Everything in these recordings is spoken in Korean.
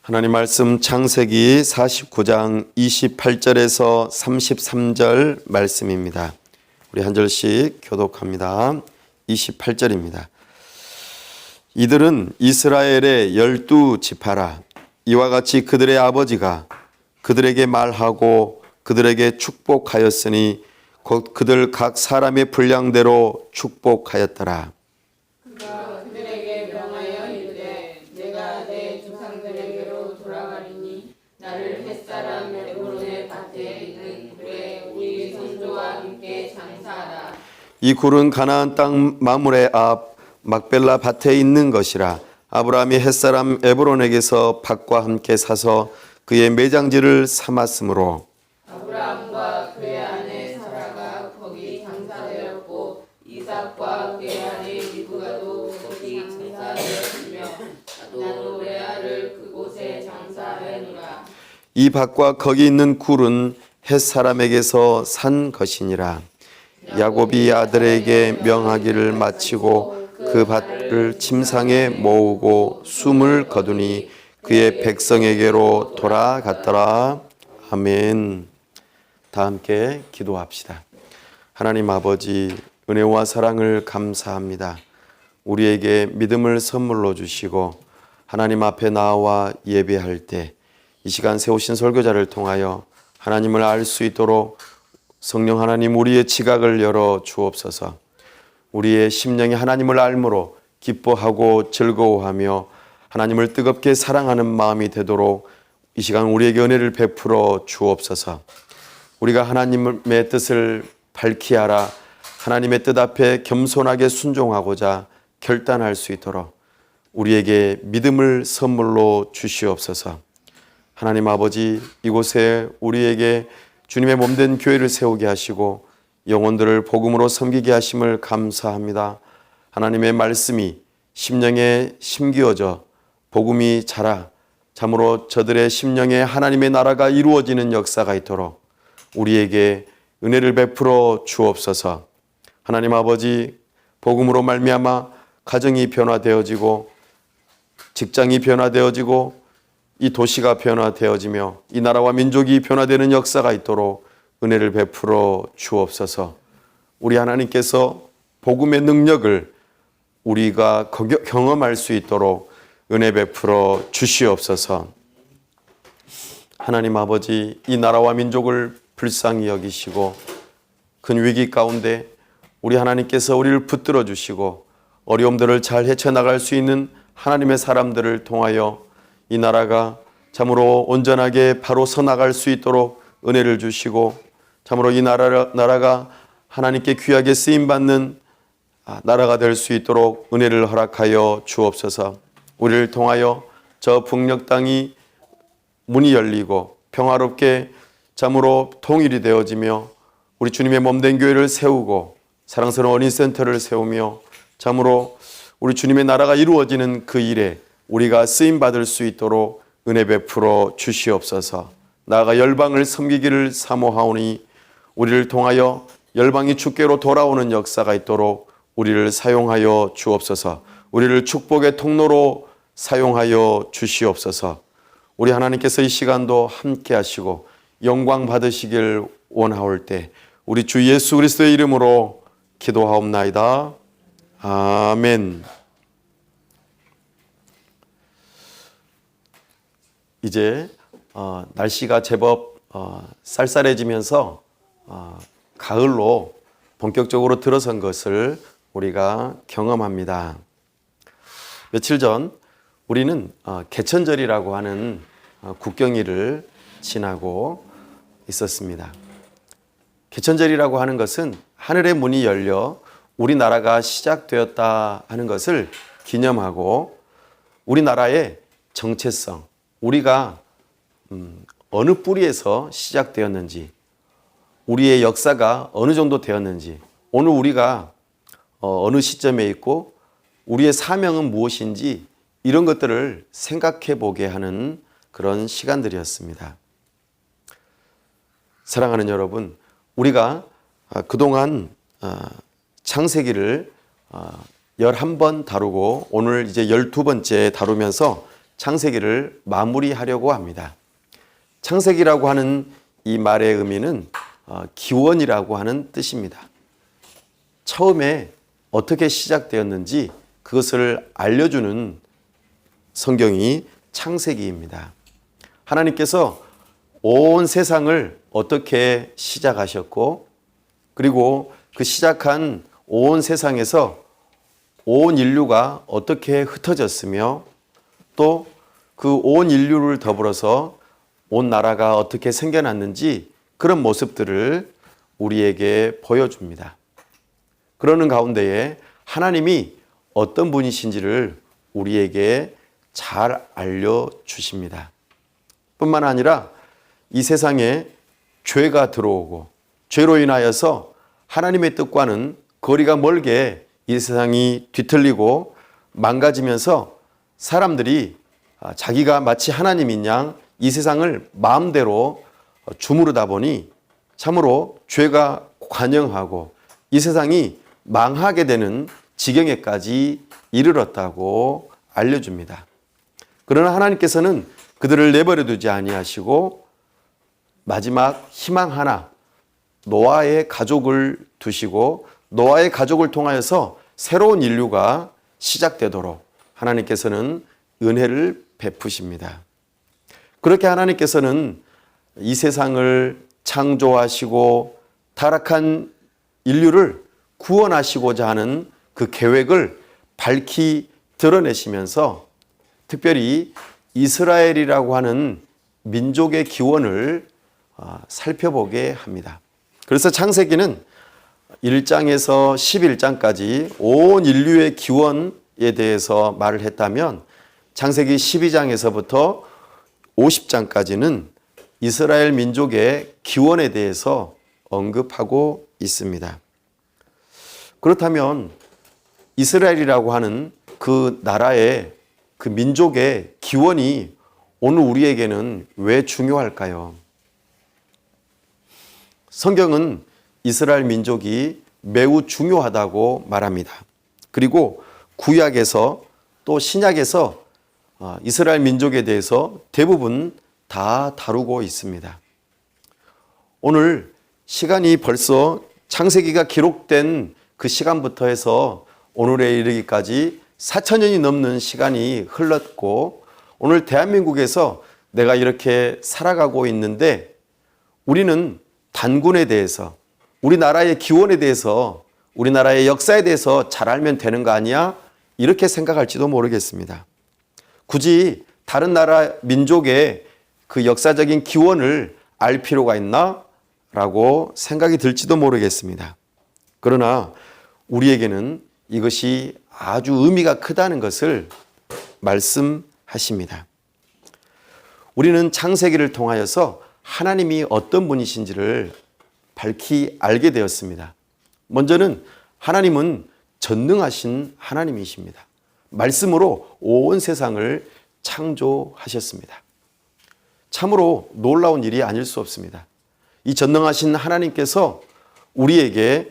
하나님 말씀 창세기 49장 28절에서 33절 말씀입니다. 우리 한 절씩 교독합니다. 28절입니다. 이들은 이스라엘의 12지파라. 이와 같이 그들의 아버지가 그들에게 말하고 그들에게 축복하였으니 곧 그들 각 사람의 분량대로 축복하였더라. 그가 그들에게 명하여 이르되 내가 내 조상들에게로 돌아가리니 나를 햇사람 에브론의 밭에 있는 굴에 우리 선조와 함께 장사하라. 이 굴은 가나안 땅 마므레 앞 막벨라 밭에 있는 것이라. 아브라함이 햇사람 에브론에게서 밭과 함께 사서 그의 매장지를 삼았으므로 아브라함과 그의 아내 사라가 거기 장사되었고 이삭과 그의 아내 리브가도 거기 장사되었으며 나도 레아를 그곳에 장사하였노라. 이 밭과 거기 있는 굴은 햇사람에게서 산 것이니라. 야곱이 아들에게 명하기를 마치고 그 밭을 침상에 모으고 숨을 거두니 그의 백성에게로 돌아갔더라. 아멘. 다 함께 기도합시다. 하나님 아버지, 은혜와 사랑을 감사합니다. 우리에게 믿음을 선물로 주시고 하나님 앞에 나와 예배할 때 이 시간 세우신 설교자를 통하여 하나님을 알 수 있도록 성령 하나님 우리의 지각을 열어 주옵소서. 우리의 심령이 하나님을 알므로 기뻐하고 즐거워하며 하나님을 뜨겁게 사랑하는 마음이 되도록 이 시간 우리에게 은혜를 베풀어 주옵소서. 우리가 하나님의 뜻을 밝히 알아 하나님의 뜻 앞에 겸손하게 순종하고자 결단할 수 있도록 우리에게 믿음을 선물로 주시옵소서. 하나님 아버지, 이곳에 우리에게 주님의 몸된 교회를 세우게 하시고 영혼들을 복음으로 섬기게 하심을 감사합니다. 하나님의 말씀이 심령에 심기어져 복음이 자라 참으로 저들의 심령에 하나님의 나라가 이루어지는 역사가 있도록 우리에게 은혜를 베풀어 주옵소서. 하나님 아버지, 복음으로 말미암아 가정이 변화되어지고 직장이 변화되어지고 이 도시가 변화되어지며 이 나라와 민족이 변화되는 역사가 있도록 은혜를 베풀어 주옵소서. 우리 하나님께서 복음의 능력을 우리가 경험할 수 있도록 은혜 베풀어 주시옵소서. 하나님 아버지, 이 나라와 민족을 불쌍히 여기시고 큰 위기 가운데 우리 하나님께서 우리를 붙들어 주시고 어려움들을 잘 헤쳐나갈 수 있는 하나님의 사람들을 통하여 이 나라가 참으로 온전하게 바로 서나갈 수 있도록 은혜를 주시고 참으로 이 나라가 하나님께 귀하게 쓰임받는 나라가 될 수 있도록 은혜를 허락하여 주옵소서. 우리를 통하여 저 북녘 땅이 문이 열리고 평화롭게 참으로 통일이 되어지며 우리 주님의 몸된 교회를 세우고 사랑스러운 어린센터를 세우며 참으로 우리 주님의 나라가 이루어지는 그 일에 우리가 쓰임받을 수 있도록 은혜 베풀어 주시옵소서. 나아가 열방을 섬기기를 사모하오니 우리를 통하여 열방이 주께로 돌아오는 역사가 있도록 우리를 사용하여 주옵소서. 우리를 축복의 통로로 사용하여 주시옵소서. 우리 하나님께서 이 시간도 함께 하시고 영광 받으시길 원하올 때 우리 주 예수 그리스도의 이름으로 기도하옵나이다. 아멘. 이제 날씨가 제법 쌀쌀해지면서 가을로 본격적으로 들어선 것을 우리가 경험합니다. 며칠 전 우리는 개천절이라고 하는 국경일을 지나고 있었습니다. 개천절이라고 하는 것은 하늘의 문이 열려 우리나라가 시작되었다 하는 것을 기념하고 우리나라의 정체성, 우리가 어느 뿌리에서 시작되었는지, 우리의 역사가 어느 정도 되었는지, 오늘 우리가 어느 시점에 있고 우리의 사명은 무엇인지 이런 것들을 생각해 보게 하는 그런 시간들이었습니다. 사랑하는 여러분, 우리가 그동안 창세기를 11번 다루고 오늘 이제 12번째 다루면서 창세기를 마무리하려고 합니다. 창세기라고 하는 이 말의 의미는 기원이라고 하는 뜻입니다. 처음에 어떻게 시작되었는지 그것을 알려주는 성경이 창세기입니다. 하나님께서 온 세상을 어떻게 시작하셨고, 그리고 그 시작한 온 세상에서 온 인류가 어떻게 흩어졌으며, 또 그 온 인류를 더불어서 온 나라가 어떻게 생겨났는지 그런 모습들을 우리에게 보여줍니다. 그러는 가운데에 하나님이 어떤 분이신지를 우리에게 잘 알려주십니다. 뿐만 아니라 이 세상에 죄가 들어오고 죄로 인하여서 하나님의 뜻과는 거리가 멀게 이 세상이 뒤틀리고 망가지면서 사람들이 자기가 마치 하나님인 양 이 세상을 마음대로 주무르다 보니 참으로 죄가 관영하고 이 세상이 망하게 되는 지경에까지 이르렀다고 알려줍니다. 그러나 하나님께서는 그들을 내버려 두지 아니하시고 마지막 희망 하나, 노아의 가족을 두시고 노아의 가족을 통하여서 새로운 인류가 시작되도록 하나님께서는 은혜를 베푸십니다. 그렇게 하나님께서는 이 세상을 창조하시고 타락한 인류를 구원하시고자 하는 그 계획을 밝히 드러내시면서 특별히 이스라엘이라고 하는 민족의 기원을 살펴보게 합니다. 그래서 창세기는 1장에서 11장까지 온 인류의 기원에 대해서 말을 했다면 창세기 12장에서부터 50장까지는 이스라엘 민족의 기원에 대해서 언급하고 있습니다. 그렇다면 이스라엘이라고 하는 그 나라의 그 민족의 기원이 오늘 우리에게는 왜 중요할까요? 성경은 이스라엘 민족이 매우 중요하다고 말합니다. 그리고 구약에서 또 신약에서 이스라엘 민족에 대해서 대부분 다 다루고 있습니다. 오늘 시간이 벌써 창세기가 기록된 그 시간부터 해서 오늘에 이르기까지 4,000년이 넘는 시간이 흘렀고 오늘 대한민국에서 내가 이렇게 살아가고 있는데 우리는 단군에 대해서 우리나라의 기원에 대해서 우리나라의 역사에 대해서 잘 알면 되는 거 아니야? 이렇게 생각할지도 모르겠습니다. 굳이 다른 나라 민족의 그 역사적인 기원을 알 필요가 있나? 라고 생각이 들지도 모르겠습니다. 그러나 우리에게는 이것이 아주 의미가 크다는 것을 말씀하십니다. 우리는 창세기를 통하여서 하나님이 어떤 분이신지를 밝히 알게 되었습니다. 먼저는 하나님은 전능하신 하나님이십니다. 말씀으로 온 세상을 창조하셨습니다. 참으로 놀라운 일이 아닐 수 없습니다. 이 전능하신 하나님께서 우리에게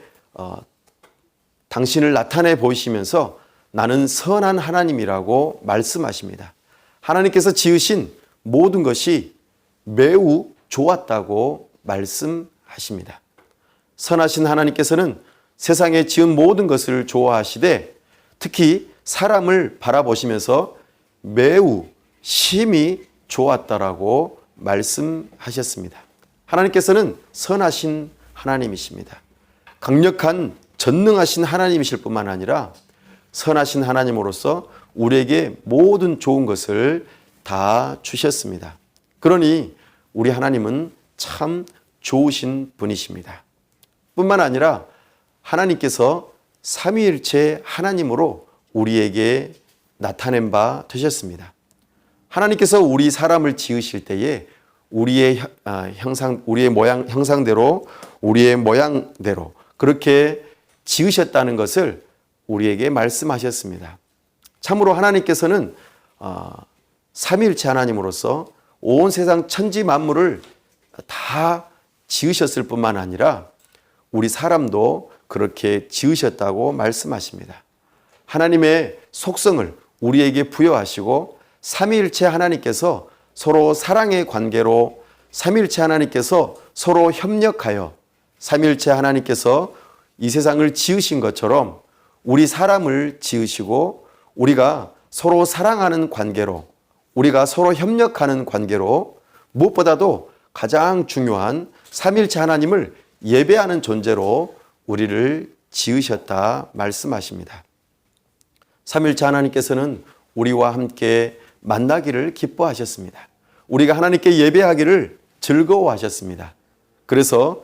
당신을 나타내 보이시면서 나는 선한 하나님이라고 말씀하십니다. 하나님께서 지으신 모든 것이 매우 좋았다고 말씀하십니다. 선하신 하나님께서는 세상에 지은 모든 것을 좋아하시되 특히 사람을 바라보시면서 매우 심히 좋았다라고 말씀하셨습니다. 하나님께서는 선하신 하나님이십니다. 강력한 전능하신 하나님이실 뿐만 아니라 선하신 하나님으로서 우리에게 모든 좋은 것을 다 주셨습니다. 그러니 우리 하나님은 참 좋으신 분이십니다. 뿐만 아니라 하나님께서 삼위일체 하나님으로 우리에게 나타낸 바 되셨습니다. 하나님께서 우리 사람을 지으실 때에 우리의 형상대로 우리의 모양대로 그렇게 지으셨다는 것을 우리에게 말씀하셨습니다. 참으로 하나님께서는 삼위일체 하나님으로서 온 세상 천지 만물을 다 지으셨을 뿐만 아니라 우리 사람도 그렇게 지으셨다고 말씀하십니다. 하나님의 속성을 우리에게 부여하시고 삼위일체 하나님께서 서로 사랑의 관계로 삼위일체 하나님께서 서로 협력하여 삼위일체 하나님께서 이 세상을 지으신 것처럼 우리 사람을 지으시고 우리가 서로 사랑하는 관계로 우리가 서로 협력하는 관계로 무엇보다도 가장 중요한 삼위일체 하나님을 예배하는 존재로 우리를 지으셨다 말씀하십니다. 삼위일체 하나님께서는 우리와 함께 만나기를 기뻐하셨습니다. 우리가 하나님께 예배하기를 즐거워하셨습니다. 그래서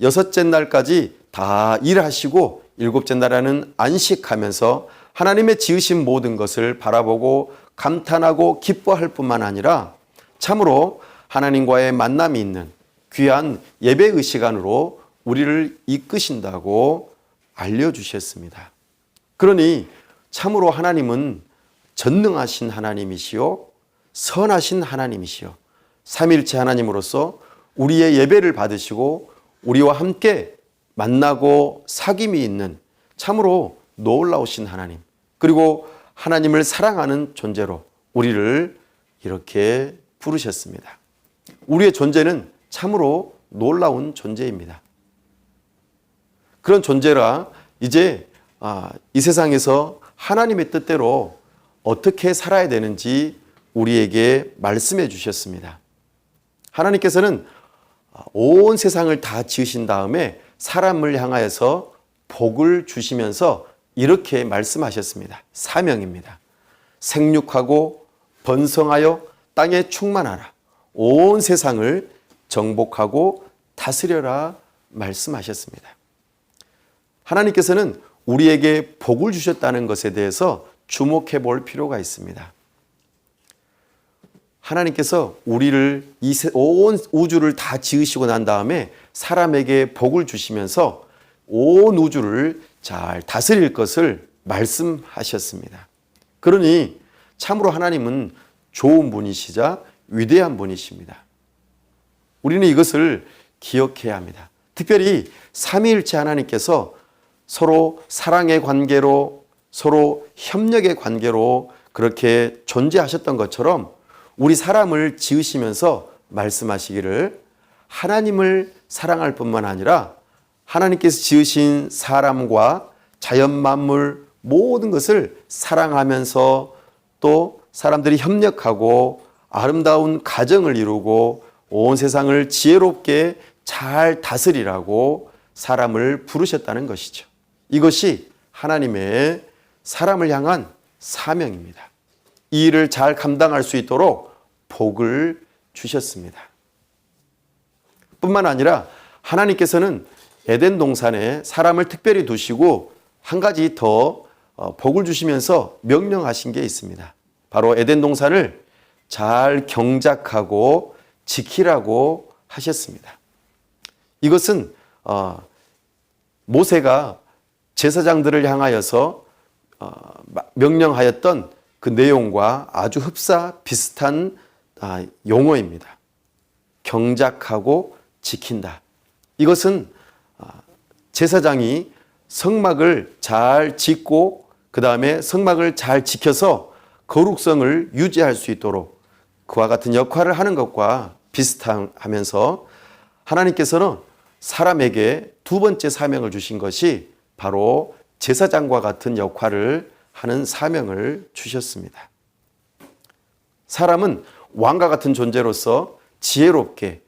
여섯째 날까지 다 일하시고 일곱째 날에는 안식하면서 하나님의 지으신 모든 것을 바라보고 감탄하고 기뻐할 뿐만 아니라 참으로 하나님과의 만남이 있는 귀한 예배의 시간으로 우리를 이끄신다고 알려주셨습니다. 그러니 참으로 하나님은 전능하신 하나님이시요 선하신 하나님이시요 삼위일체 하나님으로서 우리의 예배를 받으시고 우리와 함께 만나고 사귐이 있는 참으로 놀라우신 하나님, 그리고 하나님을 사랑하는 존재로 우리를 이렇게 부르셨습니다. 우리의 존재는 참으로 놀라운 존재입니다. 그런 존재라 이제 이 세상에서 하나님의 뜻대로 어떻게 살아야 되는지 우리에게 말씀해 주셨습니다. 하나님께서는 온 세상을 다 지으신 다음에 사람을 향하여서 복을 주시면서 이렇게 말씀하셨습니다. 사명입니다. 생육하고 번성하여 땅에 충만하라. 온 세상을 정복하고 다스려라 말씀하셨습니다. 하나님께서는 우리에게 복을 주셨다는 것에 대해서 주목해 볼 필요가 있습니다. 하나님께서 우리를 온 우주를 다 지으시고 난 다음에 사람에게 복을 주시면서 온 우주를 잘 다스릴 것을 말씀하셨습니다. 그러니 참으로 하나님은 좋은 분이시자 위대한 분이십니다. 우리는 이것을 기억해야 합니다. 특별히 삼위일체 하나님께서 서로 사랑의 관계로 서로 협력의 관계로 그렇게 존재하셨던 것처럼 우리 사람을 지으시면서 말씀하시기를 하나님을 사랑할 뿐만 아니라 하나님께서 지으신 사람과 자연 만물 모든 것을 사랑하면서 또 사람들이 협력하고 아름다운 가정을 이루고 온 세상을 지혜롭게 잘 다스리라고 사람을 부르셨다는 것이죠. 이것이 하나님의 사람을 향한 사명입니다. 이 일을 잘 감당할 수 있도록 복을 주셨습니다. 뿐만 아니라 하나님께서는 에덴 동산에 사람을 특별히 두시고 한 가지 더 복을 주시면서 명령하신 게 있습니다. 바로 에덴 동산을 잘 경작하고 지키라고 하셨습니다. 이것은 모세가 제사장들을 향하여서 명령하였던 그 내용과 아주 흡사 비슷한 용어입니다. 경작하고 지킨다. 이것은 제사장이 성막을 잘 짓고 그 다음에 성막을 잘 지켜서 거룩성을 유지할 수 있도록 그와 같은 역할을 하는 것과 비슷하면서 하나님께서는 사람에게 두 번째 사명을 주신 것이 바로 제사장과 같은 역할을 하는 사명을 주셨습니다. 사람은 왕과 같은 존재로서 지혜롭게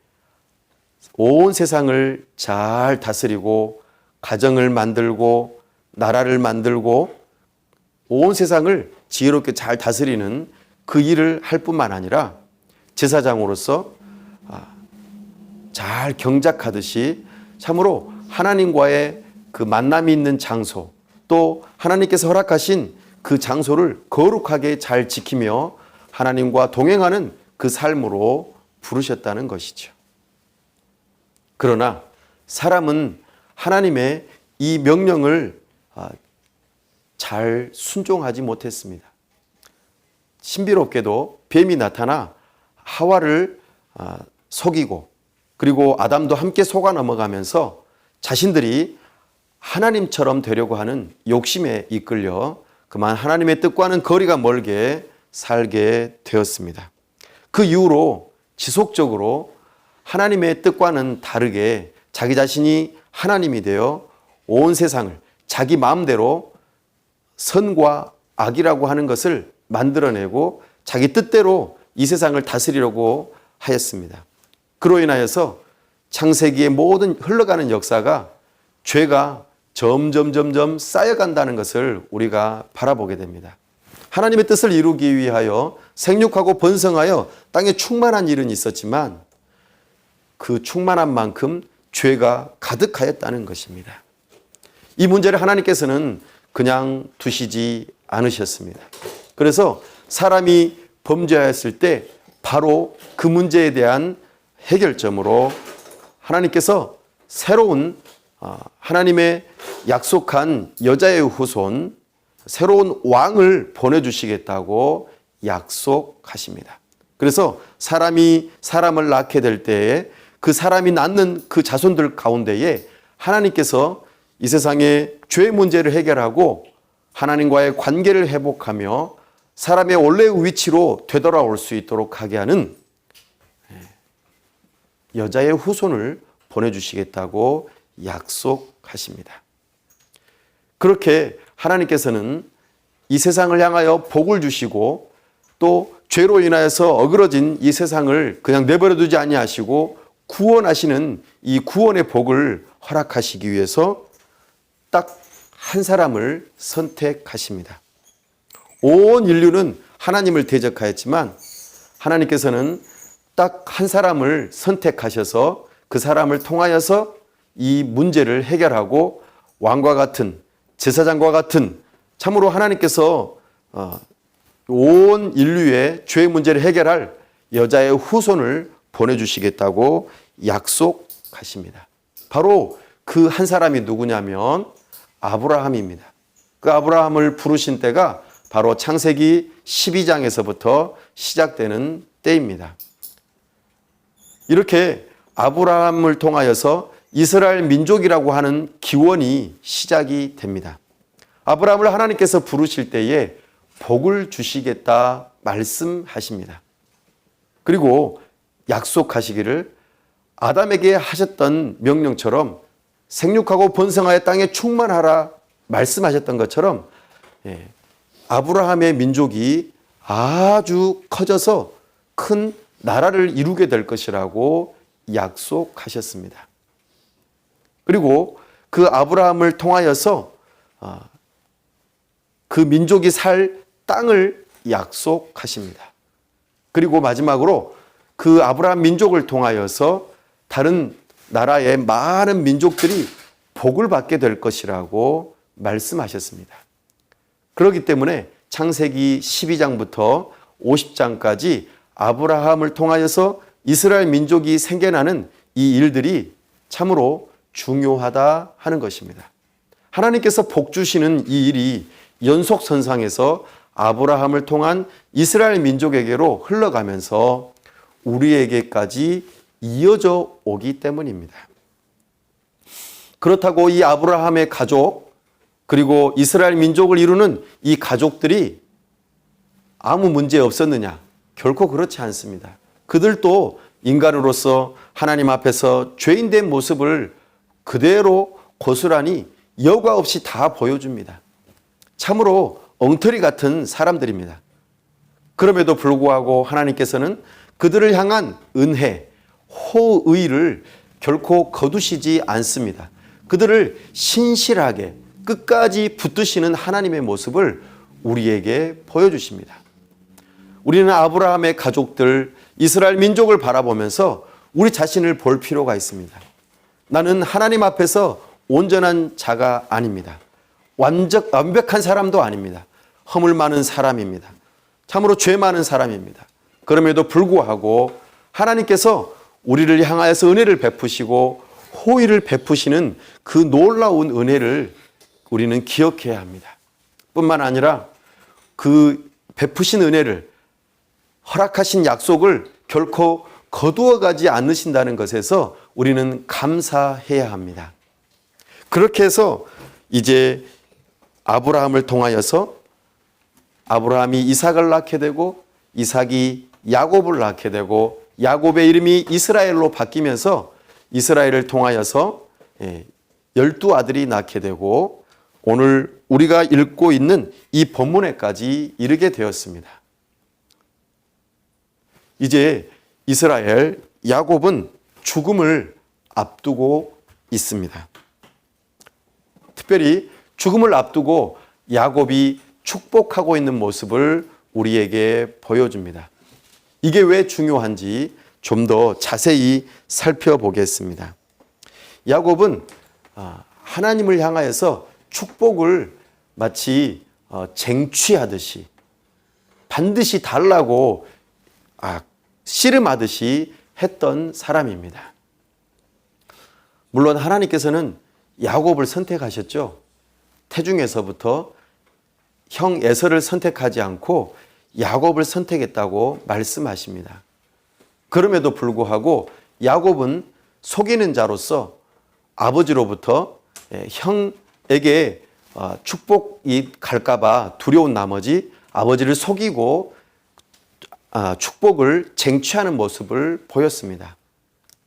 온 세상을 잘 다스리고 가정을 만들고 나라를 만들고 온 세상을 지혜롭게 잘 다스리는 그 일을 할 뿐만 아니라 제사장으로서 잘 경작하듯이 참으로 하나님과의 그 만남이 있는 장소 또 하나님께서 허락하신 그 장소를 거룩하게 잘 지키며 하나님과 동행하는 그 삶으로 부르셨다는 것이죠. 그러나 사람은 하나님의 이 명령을 잘 순종하지 못했습니다. 신비롭게도 뱀이 나타나 하와를 속이고 그리고 아담도 함께 속아 넘어가면서 자신들이 하나님처럼 되려고 하는 욕심에 이끌려 그만 하나님의 뜻과는 거리가 멀게 살게 되었습니다. 그 이후로 지속적으로 하나님의 뜻과는 다르게 자기 자신이 하나님이 되어 온 세상을 자기 마음대로 선과 악이라고 하는 것을 만들어내고 자기 뜻대로 이 세상을 다스리려고 하였습니다. 그로 인하여서 창세기의 모든 흘러가는 역사가 죄가 점점 쌓여간다는 것을 우리가 바라보게 됩니다. 하나님의 뜻을 이루기 위하여 생육하고 번성하여 땅에 충만한 일은 있었지만 그 충만한 만큼 죄가 가득하였다는 것입니다. 이 문제를 하나님께서는 그냥 두시지 않으셨습니다. 그래서 사람이 범죄하였을 때 바로 그 문제에 대한 해결점으로 하나님께서 새로운 하나님의 약속한 여자의 후손, 새로운 왕을 보내주시겠다고 약속하십니다. 그래서 사람이 사람을 낳게 될 때에 그 사람이 낳는 그 자손들 가운데에 하나님께서 이 세상의 죄 문제를 해결하고 하나님과의 관계를 회복하며 사람의 원래의 위치로 되돌아올 수 있도록 하게 하는 여자의 후손을 보내주시겠다고 약속하십니다. 그렇게 하나님께서는 이 세상을 향하여 복을 주시고 또 죄로 인하여서 어그러진 이 세상을 그냥 내버려 두지 아니하시고 구원하시는 이 구원의 복을 허락하시기 위해서 딱 한 사람을 선택하십니다. 온 인류는 하나님을 대적하였지만 하나님께서는 딱 한 사람을 선택하셔서 그 사람을 통하여서 이 문제를 해결하고 왕과 같은 제사장과 같은 참으로 하나님께서 온 인류의 죄 문제를 해결할 여자의 후손을 보내주시겠다고 약속하십니다. 바로 그 한 사람이 누구냐면 아브라함입니다. 그 아브라함을 부르신 때가 바로 창세기 12장에서부터 시작되는 때입니다. 이렇게 아브라함을 통하여서 이스라엘 민족이라고 하는 기원이 시작이 됩니다. 아브라함을 하나님께서 부르실 때에 복을 주시겠다 말씀하십니다. 그리고 약속하시기를 아담에게 하셨던 명령처럼 생육하고 번성하여 땅에 충만하라 말씀하셨던 것처럼 아브라함의 민족이 아주 커져서 큰 나라를 이루게 될 것이라고 약속하셨습니다. 그리고 그 아브라함을 통하여서 그 민족이 살 땅을 약속하십니다. 그리고 마지막으로 그 아브라함 민족을 통하여서 다른 나라의 많은 민족들이 복을 받게 될 것이라고 말씀하셨습니다. 그렇기 때문에 창세기 12장부터 50장까지 아브라함을 통하여서 이스라엘 민족이 생겨나는 이 일들이 참으로 중요하다 하는 것입니다. 하나님께서 복 주시는 이 일이 연속선상에서 아브라함을 통한 이스라엘 민족에게로 흘러가면서 우리에게까지 이어져 오기 때문입니다. 그렇다고 이 아브라함의 가족 그리고 이스라엘 민족을 이루는 이 가족들이 아무 문제 없었느냐? 결코 그렇지 않습니다. 그들도 인간으로서 하나님 앞에서 죄인된 모습을 그대로 고스란히 여과 없이 다 보여줍니다. 참으로 엉터리 같은 사람들입니다. 그럼에도 불구하고 하나님께서는 그들을 향한 은혜, 호의를 결코 거두시지 않습니다. 그들을 신실하게 끝까지 붙드시는 하나님의 모습을 우리에게 보여주십니다. 우리는 아브라함의 가족들, 이스라엘 민족을 바라보면서 우리 자신을 볼 필요가 있습니다. 나는 하나님 앞에서 온전한 자가 아닙니다. 완벽한 사람도 아닙니다. 허물 많은 사람입니다. 참으로 죄 많은 사람입니다. 그럼에도 불구하고 하나님께서 우리를 향하여서 은혜를 베푸시고 호의를 베푸시는 그 놀라운 은혜를 우리는 기억해야 합니다. 뿐만 아니라 그 베푸신 은혜를 허락하신 약속을 결코 거두어 가지 않으신다는 것에서 우리는 감사해야 합니다. 그렇게 해서 이제 아브라함을 통하여서 아브라함이 이삭을 낳게 되고 이삭이 야곱을 낳게 되고 야곱의 이름이 이스라엘로 바뀌면서 이스라엘을 통하여서 12아들이 낳게 되고 오늘 우리가 읽고 있는 이 본문에까지 이르게 되었습니다. 이제 이스라엘 야곱은 죽음을 앞두고 있습니다. 특별히 죽음을 앞두고 야곱이 축복하고 있는 모습을 우리에게 보여줍니다. 이게 왜 중요한지 좀 더 자세히 살펴보겠습니다. 야곱은 하나님을 향하여서 축복을 마치 쟁취하듯이 반드시 달라고 씨름하듯이 했던 사람입니다. 물론 하나님께서는 야곱을 선택하셨죠. 태중에서부터 형 에서를 선택하지 않고 야곱을 선택했다고 말씀하십니다. 그럼에도 불구하고 야곱은 속이는 자로서 아버지로부터 형에게 축복이 갈까봐 두려운 나머지 아버지를 속이고 축복을 쟁취하는 모습을 보였습니다.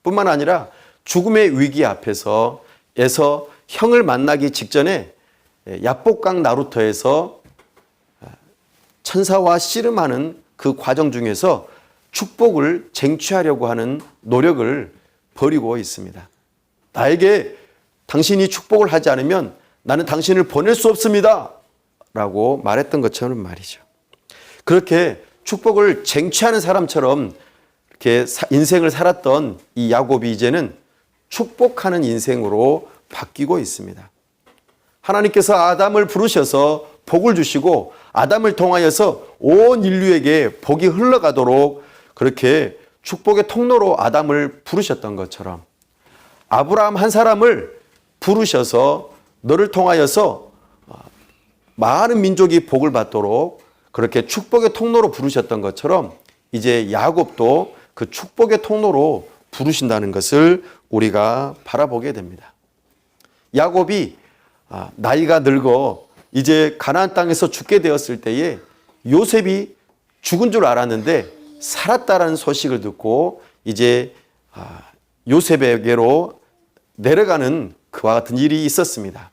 뿐만 아니라 죽음의 위기 앞에서 에서 형을 만나기 직전에 야복강 나루터에서 천사와 씨름하는 그 과정 중에서 축복을 쟁취하려고 하는 노력을 벌이고 있습니다. 나에게 당신이 축복을 하지 않으면 나는 당신을 보낼 수 없습니다 라고 말했던 것처럼 말이죠. 그렇게 축복을 쟁취하는 사람처럼 이렇게 인생을 살았던 이 야곱이 이제는 축복하는 인생으로 바뀌고 있습니다. 하나님께서 아담을 부르셔서 복을 주시고 아담을 통하여서 온 인류에게 복이 흘러가도록 그렇게 축복의 통로로 아담을 부르셨던 것처럼 아브라함 한 사람을 부르셔서 너를 통하여서 많은 민족이 복을 받도록 그렇게 축복의 통로로 부르셨던 것처럼 이제 야곱도 그 축복의 통로로 부르신다는 것을 우리가 바라보게 됩니다. 야곱이 나이가 늙어 이제 가나안 땅에서 죽게 되었을 때에 요셉이 죽은 줄 알았는데 살았다라는 소식을 듣고 이제 요셉에게로 내려가는 그와 같은 일이 있었습니다.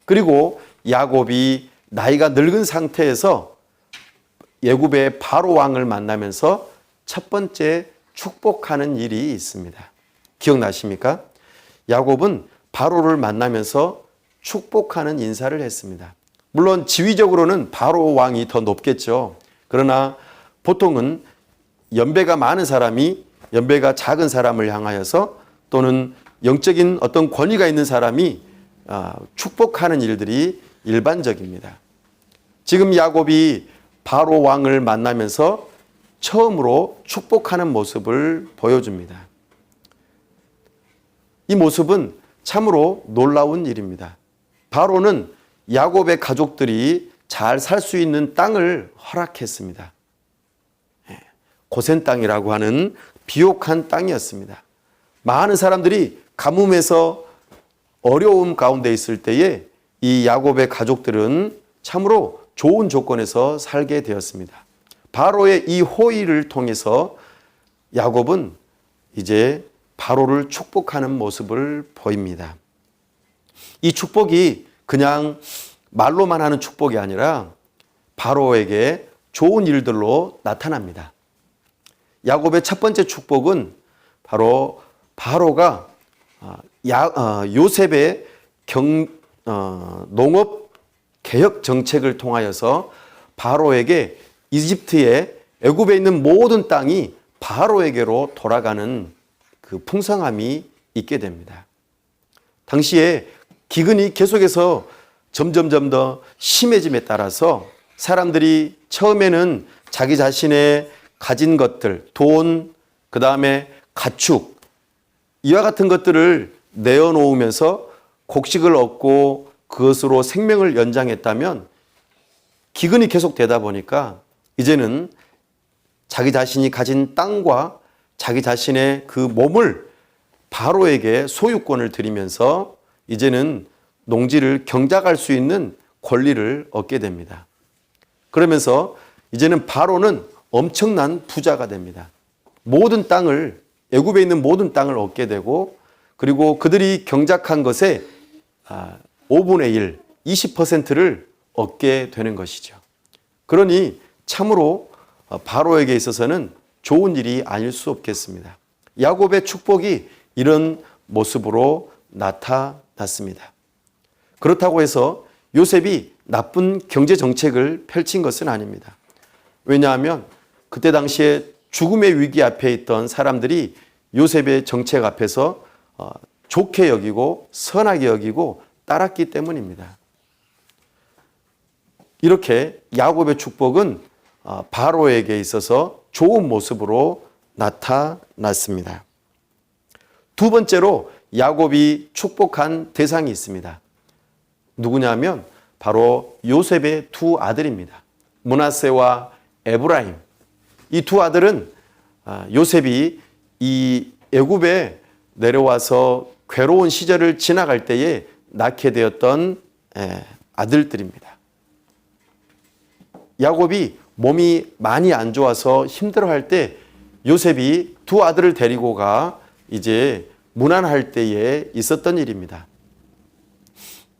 그리고 야곱이 나이가 늙은 상태에서 애굽의 바로 왕을 만나면서 첫 번째 축복하는 일이 있습니다. 기억나십니까? 야곱은 바로를 만나면서 축복하는 인사를 했습니다. 물론 지위적으로는 바로 왕이 더 높겠죠. 그러나 보통은 연배가 많은 사람이 연배가 작은 사람을 향하여서 또는 영적인 어떤 권위가 있는 사람이 축복하는 일들이 일반적입니다. 지금 야곱이 바로 왕을 만나면서 처음으로 축복하는 모습을 보여줍니다. 이 모습은 참으로 놀라운 일입니다. 바로는 야곱의 가족들이 잘 살 수 있는 땅을 허락했습니다. 고센 땅이라고 하는 비옥한 땅이었습니다. 많은 사람들이 가뭄에서 어려움 가운데 있을 때에 이 야곱의 가족들은 참으로 좋은 조건에서 살게 되었습니다. 바로의 이 호의를 통해서 야곱은 이제 바로를 축복하는 모습을 보입니다. 이 축복이 그냥 말로만 하는 축복이 아니라 바로에게 좋은 일들로 나타납니다. 야곱의 첫 번째 축복은 바로 바로가 요셉의 농업 개혁 정책을 통하여서 바로에게 이집트에 애굽에 있는 모든 땅이 바로에게로 돌아가는 그 풍성함이 있게 됩니다. 당시에 기근이 계속해서 점점 더 심해짐에 따라서 사람들이 처음에는 자기 자신의 가진 것들, 돈, 그 다음에 가축, 이와 같은 것들을 내어놓으면서 곡식을 얻고 그것으로 생명을 연장했다면 기근이 계속되다 보니까 이제는 자기 자신이 가진 땅과 자기 자신의 그 몸을 바로에게 소유권을 드리면서 이제는 농지를 경작할 수 있는 권리를 얻게 됩니다. 그러면서 이제는 바로는 엄청난 부자가 됩니다. 모든 땅을, 애굽에 있는 모든 땅을 얻게 되고, 그리고 그들이 경작한 것의 5분의 1, 20%를 얻게 되는 것이죠. 그러니 참으로 바로에게 있어서는 좋은 일이 아닐 수 없겠습니다. 야곱의 축복이 이런 모습으로 나타났습니다. 그렇다고 해서 요셉이 나쁜 경제 정책을 펼친 것은 아닙니다. 왜냐하면 그때 당시에 죽음의 위기 앞에 있던 사람들이 요셉의 정책 앞에서 좋게 여기고 선하게 여기고 따랐기 때문입니다. 이렇게 야곱의 축복은 바로에게 있어서 좋은 모습으로 나타났습니다. 두 번째로 야곱이 축복한 대상이 있습니다. 누구냐면 바로 요셉의 두 아들입니다. 므낫세와 에브라임. 이 두 아들은 요셉이 이 애굽에 내려와서 괴로운 시절을 지나갈 때에 낳게 되었던 아들들입니다. 야곱이 몸이 많이 안 좋아서 힘들어할 때 요셉이 두 아들을 데리고 가 이제 문안할 때에 있었던 일입니다.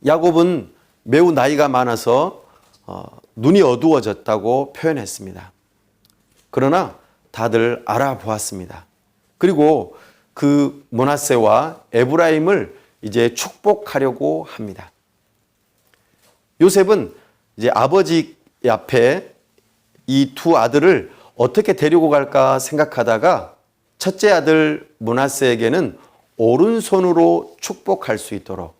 야곱은 매우 나이가 많아서 눈이 어두워졌다고 표현했습니다. 그러나 다들 알아보았습니다. 그리고 그 므낫세와 에브라임을 이제 축복하려고 합니다. 요셉은 이제 아버지 앞에 이 두 아들을 어떻게 데리고 갈까 생각하다가 첫째 아들 므낫세에게는 오른손으로 축복할 수 있도록,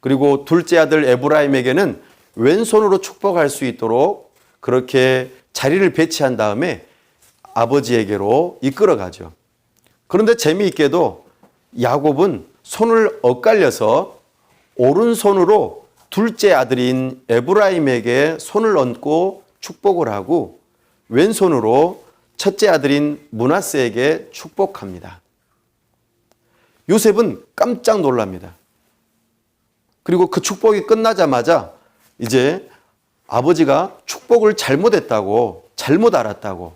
그리고 둘째 아들 에브라임에게는 왼손으로 축복할 수 있도록 그렇게 자리를 배치한 다음에 아버지에게로 이끌어가죠. 그런데 재미있게도 야곱은 손을 엇갈려서 오른손으로 둘째 아들인 에브라임에게 손을 얹고 축복을 하고 왼손으로 첫째 아들인 므낫세에게 축복합니다. 요셉은 깜짝 놀랍니다. 그리고 그 축복이 끝나자마자 이제 아버지가 축복을 잘못했다고, 잘못 알았다고,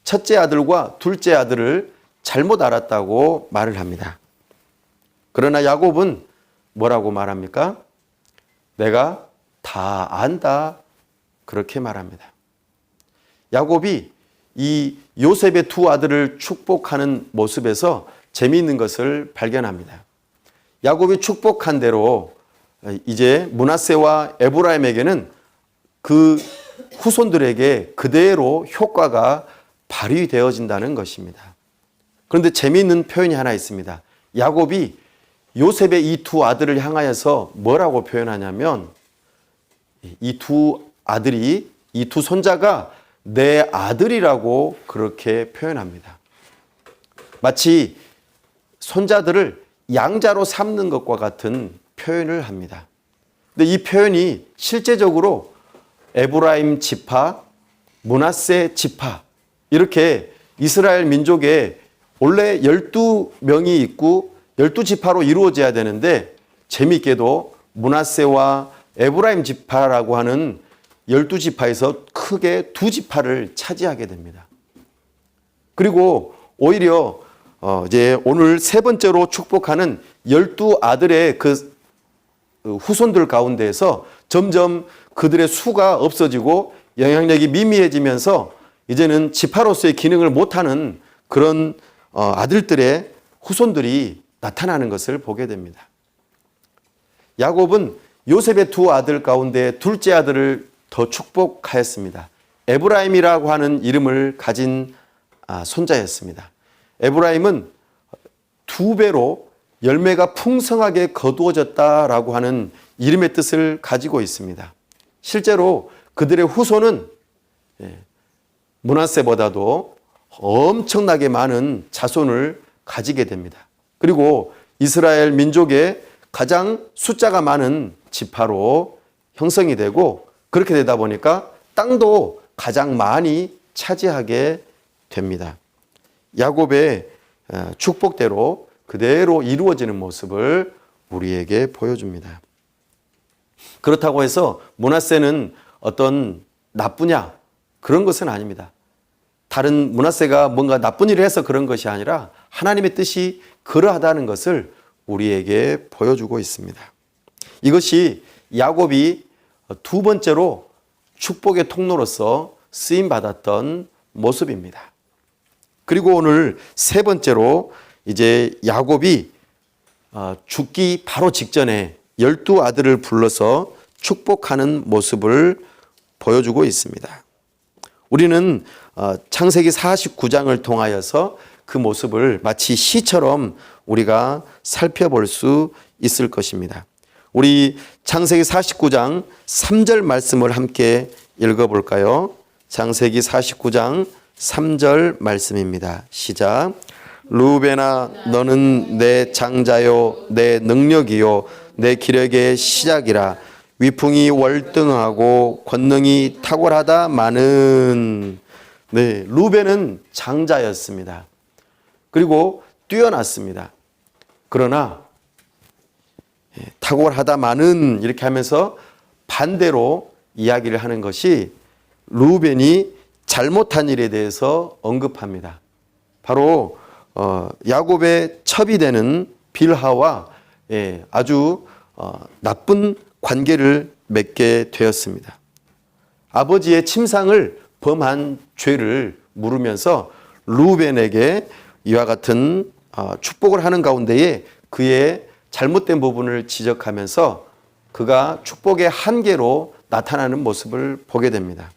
첫째 아들과 둘째 아들을 잘못 알았다고 말을 합니다. 그러나 야곱은 뭐라고 말합니까? 내가 다 안다. 그렇게 말합니다. 야곱이 이 요셉의 두 아들을 축복하는 모습에서 재미있는 것을 발견합니다. 야곱이 축복한 대로 이제 므낫세와 에브라임에게는 그 후손들에게 그대로 효과가 발휘되어진다는 것입니다. 그런데 재미있는 표현이 하나 있습니다. 야곱이 요셉의 이 두 아들을 향하여서 뭐라고 표현하냐면 이 두 아들이, 이 두 손자가 내 아들이라고 그렇게 표현합니다. 마치 손자들을 양자로 삼는 것과 같은 표현을 합니다. 근데 이 표현이 실제적으로 에브라임 지파, 므낫세 지파, 이렇게 이스라엘 민족에 원래 12명이 있고 12지파로 이루어져야 되는데 재미있게도 므낫세와 에브라임 지파라고 하는 12지파에서 크게 2지파를 차지하게 됩니다. 그리고 오히려 이제 오늘 세 번째로 축복하는 12아들의 그 후손들 가운데에서 점점 그들의 수가 없어지고 영향력이 미미해지면서 이제는 지파로서의 기능을 못하는 그런 아들들의 후손들이 나타나는 것을 보게 됩니다. 야곱은 요셉의 두 아들 가운데 둘째 아들을 더 축복하였습니다. 에브라임이라고 하는 이름을 가진 손자였습니다. 에브라임은 2배로 열매가 풍성하게 거두어졌다라고 하는 이름의 뜻을 가지고 있습니다. 실제로 그들의 후손은 므낫세보다도 엄청나게 많은 자손을 가지게 됩니다. 그리고 이스라엘 민족의 가장 숫자가 많은 지파로 형성이 되고, 그렇게 되다 보니까 땅도 가장 많이 차지하게 됩니다. 야곱의 축복대로 그대로 이루어지는 모습을 우리에게 보여줍니다. 그렇다고 해서 므낫세는 어떤 나쁘냐 그런 것은 아닙니다. 다른 므낫세가 뭔가 나쁜 일을 해서 그런 것이 아니라 하나님의 뜻이 그러하다는 것을 우리에게 보여주고 있습니다. 이것이 야곱이 두 번째로 축복의 통로로서 쓰임받았던 모습입니다. 그리고 오늘 세 번째로 이제 야곱이 죽기 바로 직전에 12아들을 불러서 축복하는 모습을 보여주고 있습니다. 우리는 창세기 49장을 통하여서 그 모습을 마치 시처럼 우리가 살펴볼 수 있을 것입니다. 우리 창세기 49장 3절 말씀을 함께 읽어볼까요? 창세기 49장 3절 말씀입니다. 시작. 루벤아 너는 내 장자요 내 능력이요 내 기력의 시작이라. 위풍이 월등하고 권능이 탁월하다마는. 네, 루벤은 장자였습니다. 그리고 뛰어났습니다. 그러나 탁월하다마는 이렇게 하면서 반대로 이야기를 하는 것이 루벤이 잘못한 일에 대해서 언급합니다. 바로 야곱의 첩이 되는 빌하와 아주 나쁜 관계를 맺게 되었습니다. 아버지의 침상을 범한 죄를 물으면서 루벤에게 이와 같은 축복을 하는 가운데에 그의 잘못된 부분을 지적하면서 그가 축복의 한계로 나타나는 모습을 보게 됩니다.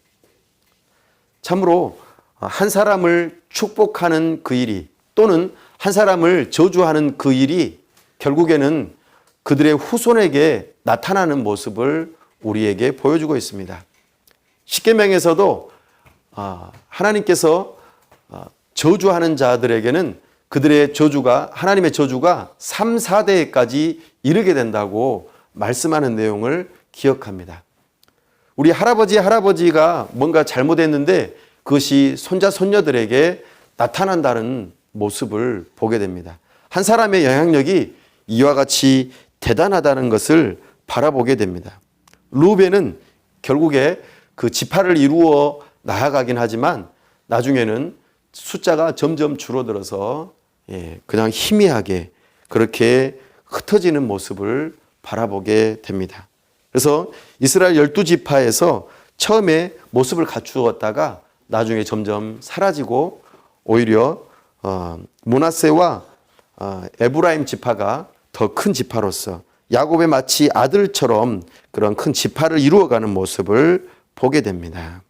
참으로 한 사람을 축복하는 그 일이 또는 한 사람을 저주하는 그 일이 결국에는 그들의 후손에게 나타나는 모습을 우리에게 보여주고 있습니다. 십계명에서도 하나님께서 저주하는 자들에게는 그들의 저주가 하나님의 저주가 3, 4대까지 이르게 된다고 말씀하는 내용을 기억합니다. 우리 할아버지가 뭔가 잘못했는데 그것이 손자 손녀들에게 나타난다는 모습을 보게 됩니다. 한 사람의 영향력이 이와 같이 대단하다는 것을 바라보게 됩니다. 루벤은 결국에 그 지파를 이루어 나아가긴 하지만 나중에는 숫자가 점점 줄어들어서 그냥 희미하게 그렇게 흩어지는 모습을 바라보게 됩니다. 그래서 이스라엘 12지파에서 처음에 모습을 갖추었다가 나중에 점점 사라지고 오히려 므낫세와 에브라임 지파가 더 큰 지파로서 야곱의 마치 아들처럼 그런 큰 지파를 이루어가는 모습을 보게 됩니다.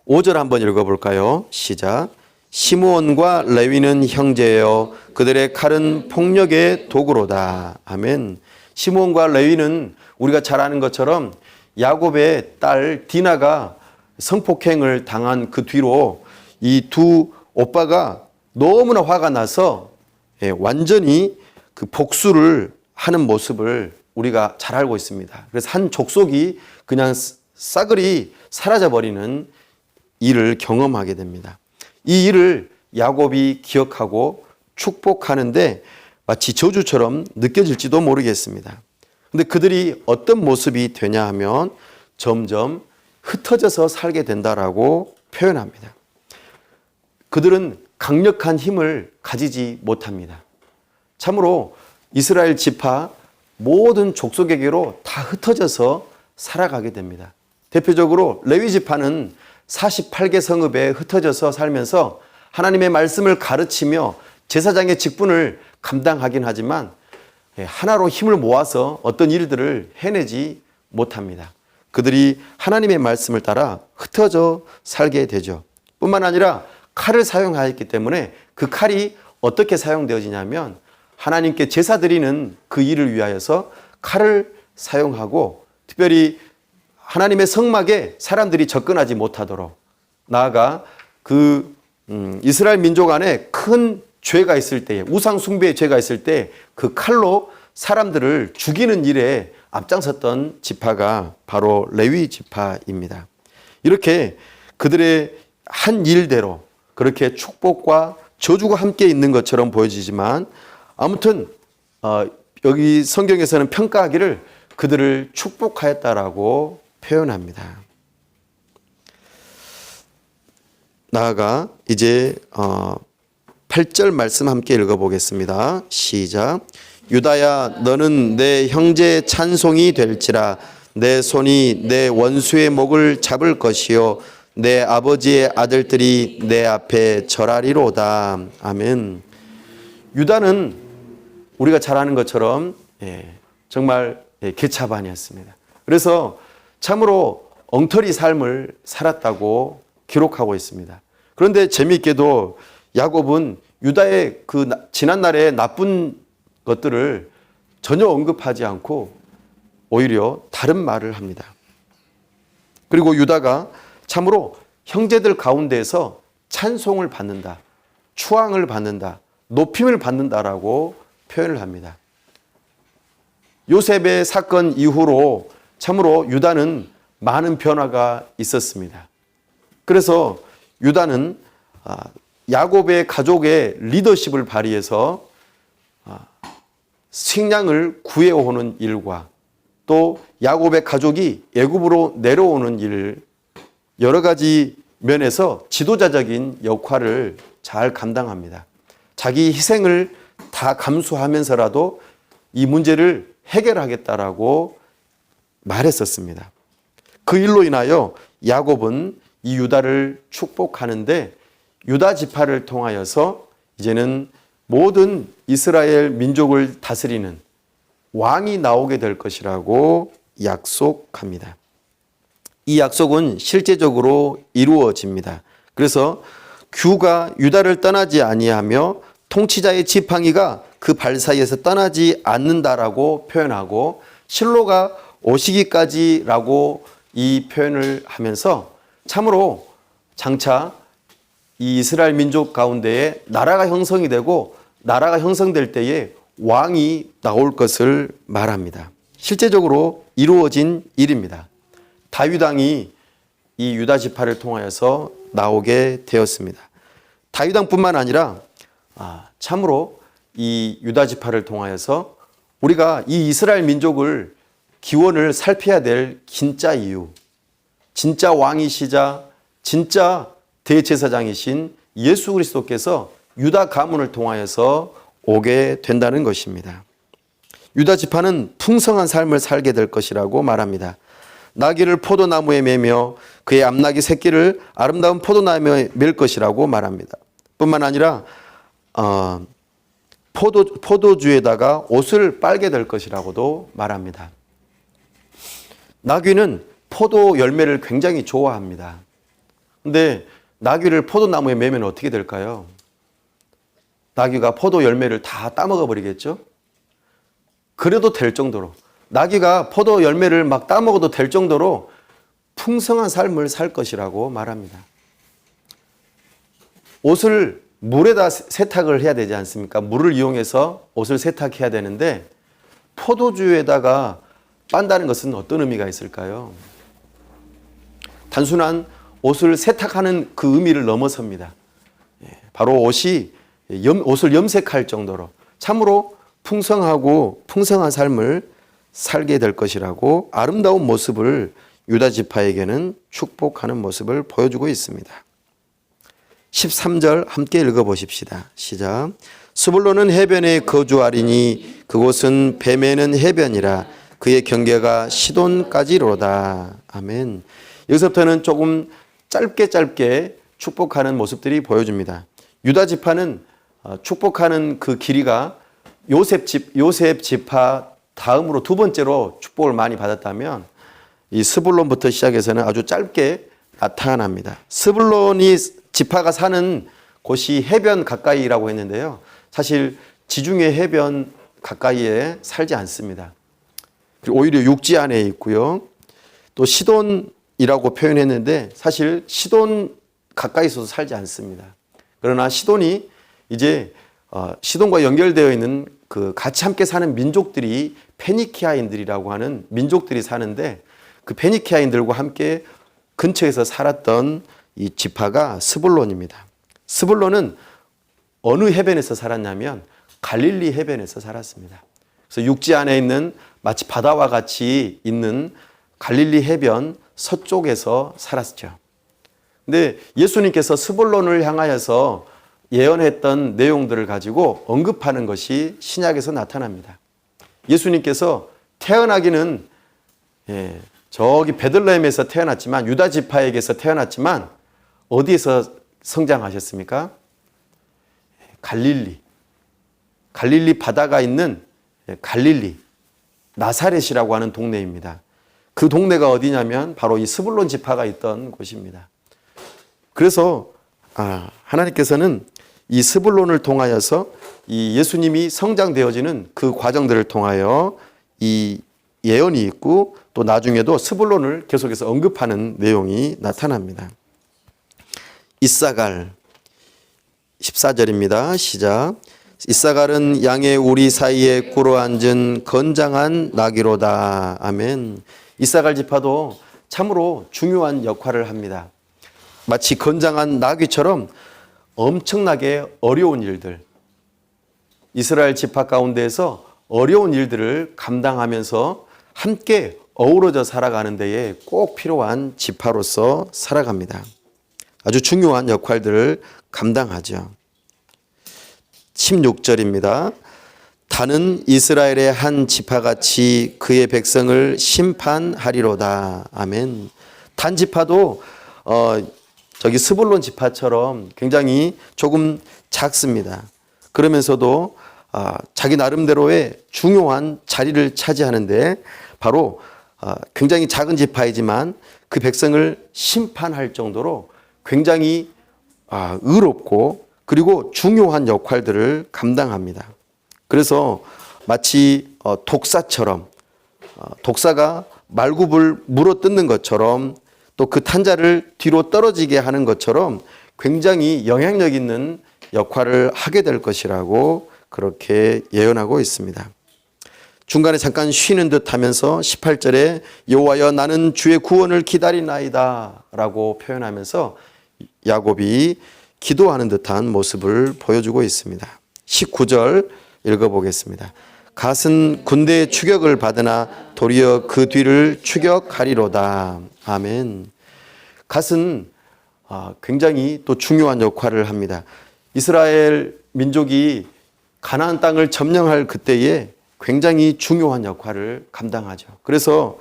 5절 한번 읽어볼까요? 시작. 시므온과 레위는 형제여 그들의 칼은 폭력의 도구로다. 아멘. 시므온과 레위는 우리가 잘 아는 것처럼 야곱의 딸 디나가 성폭행을 당한 그 뒤로 이 두 오빠가 너무나 화가 나서 완전히 그 복수를 하는 모습을 우리가 잘 알고 있습니다. 그래서 한 족속이 그냥 싸그리 사라져버리는 일을 경험하게 됩니다. 이 일을 야곱이 기억하고 축복하는데 마치 저주처럼 느껴질지도 모르겠습니다. 근데 그들이 어떤 모습이 되냐 하면 점점 흩어져서 살게 된다라고 표현합니다. 그들은 강력한 힘을 가지지 못합니다. 참으로 이스라엘 지파 모든 족속에게로 다 흩어져서 살아가게 됩니다. 대표적으로 레위 지파는 48개 성읍에 흩어져서 살면서 하나님의 말씀을 가르치며 제사장의 직분을 감당하긴 하지만 하나로 힘을 모아서 어떤 일들을 해내지 못합니다. 그들이 하나님의 말씀을 따라 흩어져 살게 되죠. 뿐만 아니라 칼을 사용하였기 때문에 그 칼이 어떻게 사용되어지냐면 하나님께 제사 드리는 그 일을 위하여서 칼을 사용하고 특별히 하나님의 성막에 사람들이 접근하지 못하도록 나아가 그 이스라엘 민족 안에 큰 죄가 있을 때 우상 숭배의 죄가 있을 때 그 칼로 사람들을 죽이는 일에 앞장섰던 지파가 바로 레위 지파입니다. 이렇게 그들의 한 일대로 그렇게 축복과 저주가 함께 있는 것처럼 보여지지만 아무튼 여기 성경에서는 평가하기를 그들을 축복하였다라고 표현합니다. 나아가 이제 8절 말씀 함께 읽어보겠습니다. 시작. 유다야 너는 내 형제의 찬송이 될지라. 내 손이 내 원수의 목을 잡을 것이요 내 아버지의 아들들이 내 앞에 절하리로다. 아멘. 유다는 우리가 잘 아는 것처럼 정말 개차반이었습니다. 그래서 참으로 엉터리 삶을 살았다고 기록하고 있습니다. 그런데 재미있게도 야곱은 유다의 그 지난날의 나쁜 것들을 전혀 언급하지 않고 오히려 다른 말을 합니다. 그리고 유다가 참으로 형제들 가운데에서 찬송을 받는다, 추앙을 받는다, 높임을 받는다라고 표현을 합니다. 요셉의 사건 이후로 참으로 유다는 많은 변화가 있었습니다. 그래서 유다는 야곱의 가족의 리더십을 발휘해서 식량을 구해오는 일과 또 야곱의 가족이 애굽으로 내려오는 일, 여러 가지 면에서 지도자적인 역할을 잘 감당합니다. 자기 희생을 다 감수하면서라도 이 문제를 해결하겠다라고 말했었습니다. 그 일로 인하여 야곱은 이 유다를 축복하는데 유다 지파를 통하여서 이제는 모든 이스라엘 민족을 다스리는 왕이 나오게 될 것이라고 약속합니다. 이 약속은 실제적으로 이루어집니다. 그래서 규가 유다를 떠나지 아니하며 통치자의 지팡이가 그 발 사이에서 떠나지 않는다라고 표현하고 실로가 오시기까지라고 이 표현을 하면서 참으로 장차 이 이스라엘 민족 가운데에 나라가 형성이 되고 나라가 형성될 때에 왕이 나올 것을 말합니다. 실제적으로 이루어진 일입니다. 다윗 왕이 이 유다 지파를 통하여서 나오게 되었습니다. 다윗 왕뿐만 아니라 참으로 이 유다 지파를 통하여서 우리가 이 이스라엘 민족을 기원을 살펴야 될 진짜 이유, 진짜 왕이시자 진짜 대제사장이신 예수 그리스도께서 유다 가문을 통하여서 오게 된다는 것입니다. 유다 지파는 풍성한 삶을 살게 될 것이라고 말합니다. 나귀를 포도나무에 매며 그의 암나귀 새끼를 아름다운 포도나무에 맬 것이라고 말합니다. 뿐만 아니라 포도주에다가 옷을 빨게 될 것이라고도 말합니다. 나귀는 포도 열매를 굉장히 좋아합니다. 근데 나귀를 포도나무에 매면 어떻게 될까요? 나귀가 포도 열매를 다 따먹어 버리겠죠? 그래도 될 정도로, 나귀가 포도 열매를 막 따먹어도 될 정도로 풍성한 삶을 살 것이라고 말합니다. 옷을 물에다 세탁을 해야 되지 않습니까? 물을 이용해서 옷을 세탁해야 되는데 포도주에다가 빤다는 것은 어떤 의미가 있을까요? 단순한 옷을 세탁하는 그 의미를 넘어섭니다. 바로 옷이 옷을 염색할 정도로 참으로 풍성하고 풍성한 삶을 살게 될 것이라고 아름다운 모습을 유다 지파에게는 축복하는 모습을 보여주고 있습니다. 13절 함께 읽어보십시다. 시작. 스불론은 해변에 거주하리니 그곳은 배 매는 해변이라 그의 경계가 시돈까지로다. 아멘. 여기서부터는 조금 짧게 축복하는 모습들이 보여줍니다. 유다 지파는 축복하는 그 길이가 요셉 지파 다음으로 두 번째로 축복을 많이 받았다면 이 스불론부터 시작해서는 아주 짧게 나타납니다. 스불론이 지파가 사는 곳이 해변 가까이라고 했는데요. 사실 지중해 해변 가까이에 살지 않습니다. 오히려 육지 안에 있고요. 또 시돈이라고 표현했는데 사실 시돈 가까이서도 살지 않습니다. 그러나 시돈이 이제 시돈과 연결되어 있는 그 같이 함께 사는 민족들이 페니키아인들이라고 하는 민족들이 사는데 그 페니키아인들과 함께 근처에서 살았던 이 지파가 스불론입니다. 스불론은 어느 해변에서 살았냐면 갈릴리 해변에서 살았습니다. 그래서 육지 안에 있는 마치 바다와 같이 있는 갈릴리 해변 서쪽에서 살았죠. 근데 예수님께서 스불론을 향하여서 예언했던 내용들을 가지고 언급하는 것이 신약에서 나타납니다. 예수님께서 태어나기는 저기 베들레헴에서 태어났지만, 유다 지파에게서 태어났지만 어디에서 성장하셨습니까? 갈릴리 바다가 있는 갈릴리 나사렛이라고 하는 동네입니다. 그 동네가 어디냐면 바로 이 스불론 지파가 있던 곳입니다. 그래서 하나님께서는 이 스불론을 통하여서 이 예수님이 성장되어지는 그 과정들을 통하여 이 예언이 있고, 또 나중에도 스불론을 계속해서 언급하는 내용이 나타납니다. 이사갈 14절입니다. 시작. 이사갈은 양의 우리 사이에 꿇어 앉은 건장한 나귀로다. 아멘. 이사갈 지파도 참으로 중요한 역할을 합니다. 마치 건장한 나귀처럼 엄청나게 어려운 일들, 이스라엘 지파 가운데에서 어려운 일들을 감당하면서 함께 어우러져 살아가는 데에 꼭 필요한 지파로서 살아갑니다. 아주 중요한 역할들을 감당하죠. 16절입니다. 다는 이스라엘의 한 지파같이 그의 백성을 심판하리로다. 아멘. 단 지파도 저기 스불론 지파처럼 굉장히 조금 작습니다. 그러면서도 자기 나름대로의 중요한 자리를 차지하는데, 바로 굉장히 작은 지파이지만 그 백성을 심판할 정도로 굉장히 의롭고 그리고 중요한 역할들을 감당합니다. 그래서 마치 독사처럼, 독사가 말굽을 물어뜯는 것처럼, 또 그 탄자를 뒤로 떨어지게 하는 것처럼 굉장히 영향력 있는 역할을 하게 될 것이라고 그렇게 예언하고 있습니다. 중간에 잠깐 쉬는 듯 하면서 18절에 여호와여 나는 주의 구원을 기다리나이다 라고 표현하면서 야곱이 기도하는 듯한 모습을 보여주고 있습니다. 19절 읽어보겠습니다. 갓은 군대의 추격을 받으나 도리어 그 뒤를 추격하리로다. 아멘. 갓은 굉장히 또 중요한 역할을 합니다. 이스라엘 민족이 가나안 땅을 점령할 그때에 굉장히 중요한 역할을 감당하죠. 그래서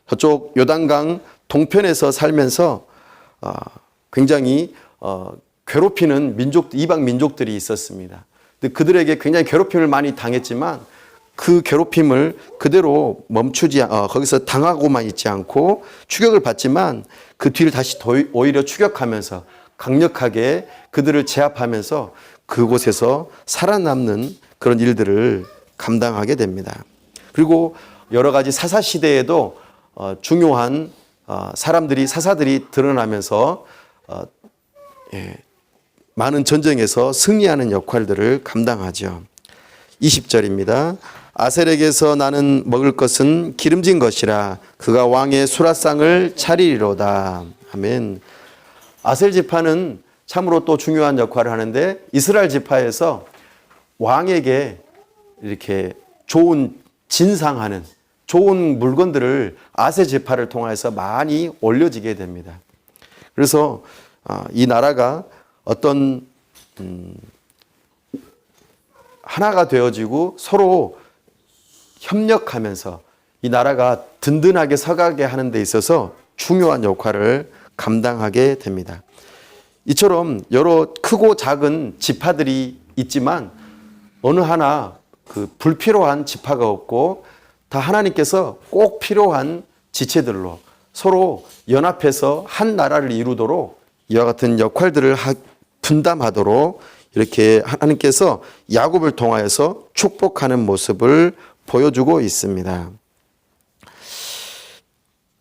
저쪽 요단강 동편에서 살면서 굉장히 괴롭히는 이방 민족들이 있었습니다. 근데 그들에게 굉장히 괴롭힘을 많이 당했지만 그 괴롭힘을 그대로 거기서 당하고만 있지 않고 추격을 받지만 그 뒤를 다시 오히려 추격하면서 강력하게 그들을 제압하면서 그곳에서 살아남는 그런 일들을 감당하게 됩니다. 그리고 여러 가지 사사 시대에도 중요한 사사들이 드러나면서 많은 전쟁에서 승리하는 역할들을 감당하죠. 20절입니다. 아셀에게서 나는 먹을 것은 기름진 것이라 그가 왕의 수라상을 차리리로다. 아멘. 아셀 지파는 참으로 또 중요한 역할을 하는데, 이스라엘 지파에서 왕에게 이렇게 좋은 진상하는 좋은 물건들을 아셀 지파를 통해서 많이 올려지게 됩니다. 그래서 이 나라가 어떤 하나가 되어지고 서로 협력하면서 이 나라가 든든하게 서가게 하는 데 있어서 중요한 역할을 감당하게 됩니다. 이처럼 여러 크고 작은 지파들이 있지만 어느 하나 그 불필요한 지파가 없고 다 하나님께서 꼭 필요한 지체들로 서로 연합해서 한 나라를 이루도록 이와 같은 역할들을 분담하도록 이렇게 하나님께서 야곱을 통하여서 축복하는 모습을 보여주고 있습니다.